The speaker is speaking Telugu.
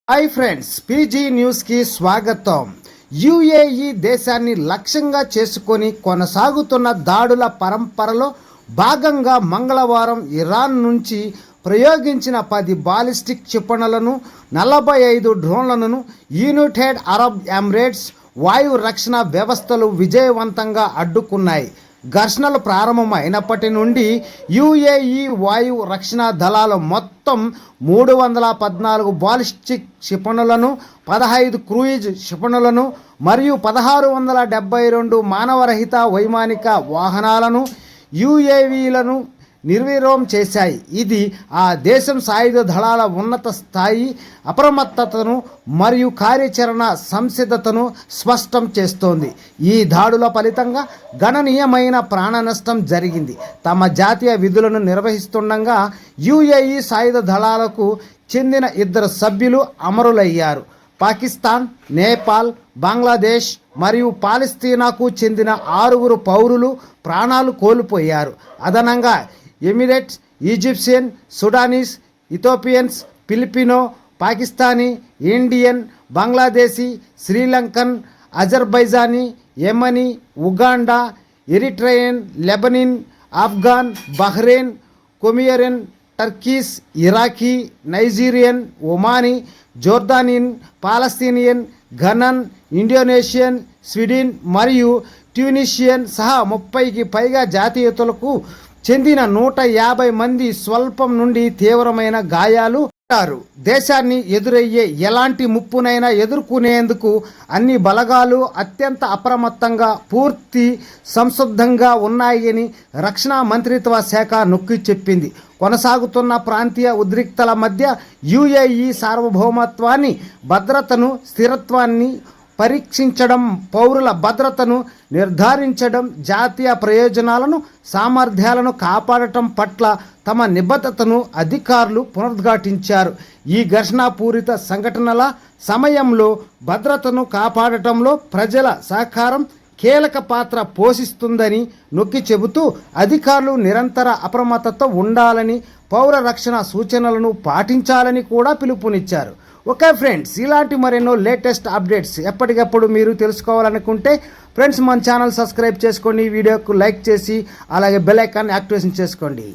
హాయ్ ఫ్రెండ్స్, పీజీ న్యూస్కి స్వాగతం. యుఏఈ దేశాన్ని లక్ష్యంగా చేసుకొని కొనసాగుతున్న దాడుల పరంపరలో భాగంగా మంగళవారం ఇరాన్ నుంచి ప్రయోగించిన 10 బాలిస్టిక్ క్షిపణులను 45 డ్రోన్లను యునైటెడ్ అరబ్ ఎమిరేట్స్ వాయు రక్షణ వ్యవస్థలు విజయవంతంగా అడ్డుకున్నాయి. ఘర్షణలు ప్రారంభమైనప్పటి నుండి యుఏఈ వాయు రక్షణ దళాలు మొత్తం 314 బాలిస్టిక్ క్షిపణులను, 15 క్రూయిజ్ క్షిపణులను మరియు 1672 మానవరహిత వైమానిక వాహనాలను యుఏవీలను నిర్వీర్యం చేశాయి. ఇది ఆ దేశం సాయుధ దళాల ఉన్నత స్థాయి అప్రమత్తతను మరియు కార్యాచరణ సంసిద్ధతను స్పష్టం చేస్తోంది. ఈ దాడుల ఫలితంగా గణనీయమైన ప్రాణ నష్టం జరిగింది. తమ జాతీయ విధులను నిర్వహిస్తుండగా యుఏఈ సాయుధ దళాలకు చెందిన 2 సభ్యులు అమరులయ్యారు. పాకిస్తాన్, నేపాల్, బంగ్లాదేశ్ మరియు పాలస్తీనాకు చెందిన 6 పౌరులు ప్రాణాలు కోల్పోయారు. అదనంగా Emirates, Egyptian, Sudanese, Ethiopians, Filipino, Pakistani, Indian, Bangladeshi, Sri Lankan, Azerbaijani, Yemeni, Uganda, Eritrean, Lebanese, Afghan, Bahrain, Comorian, Turkish, Iraqi, Nigerian, Omani, Jordanian, Palestinian, Ghanaian, Indonesian, Sweden మరియు ట్యూనిషియన్ సహా 30కి పైగా జాతీయతలకు చెందిన 150 మంది స్వల్పం నుండి తీవ్రమైన గాయాలు పడ్డారు. దేశాన్ని ఎదురయ్యే ఎలాంటి ముప్పునైనా ఎదుర్కొనేందుకు అన్ని బలగాలు అత్యంత అప్రమత్తంగా, పూర్తి సంసిద్ధంగా ఉన్నాయని రక్షణ మంత్రిత్వ శాఖ నొక్కి చెప్పింది. కొనసాగుతున్న ప్రాంతీయ ఉద్రిక్తల మధ్య యుఏఈ సార్వభౌమత్వాన్ని, భద్రతను, స్థిరత్వాన్ని పరీక్షించడం, పౌరుల భద్రతను నిర్ధారించడం, జాతీయ ప్రయోజనాలను, సామర్థ్యాలను కాపాడటం పట్ల తమ నిబద్ధతను అధికారులు పునరుద్ఘాటించారు. ఈ ఘర్షణాపూరిత సంఘటనల సమయంలో భద్రతను కాపాడటంలో ప్రజల సహకారం కీలక పాత్ర పోషిస్తుందని నొక్కి చెబుతూ అధికారులు నిరంతర అప్రమత్తతో ఉండాలని, పౌర రక్షణ సూచనలను పాటించాలని కూడా పిలుపునిచ్చారు. ఓకే ఫ్రెండ్స్, ఇలాంటి మరెన్నో లేటెస్ట్ అప్డేట్స్ ఎప్పటికప్పుడు మీరు తెలుసుకోవాలనుకుంటే ఫ్రెండ్స్ మన ఛానల్ సబ్స్క్రైబ్ చేసుకోండి, వీడియోకు లైక్ చేసి అలాగే బెల్ ఐకాన్ యాక్టివేషన్ చేసుకోండి.